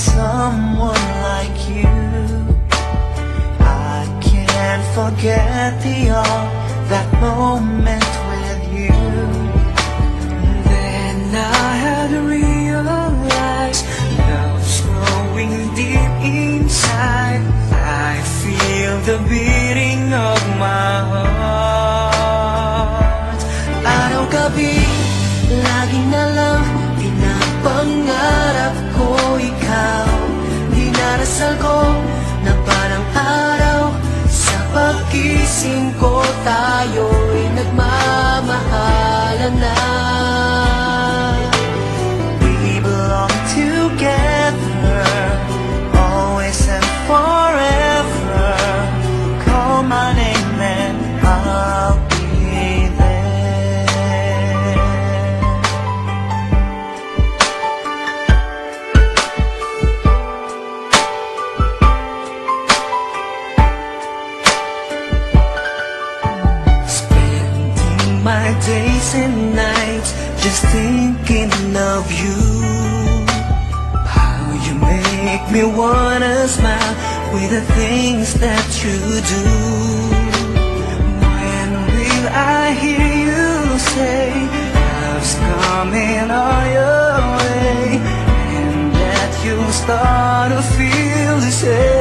someone like you. I can't forget that moment with you. Then I had realized love's growing deep inside. I feel the beating of my heart. Araw-gabi, laging na lang pinapangarap ko ikaw. Dinarasal ko na parang araw, sa pag-gising ko tayo'y nagmamahalan na. We belong together, always and forever. Call my name and I'll be there. Spending my days and nights just thinking of you. How you make me wanna smile with the things that you do. When will I hear you say love's coming on your way, and that you'll start to feel the same?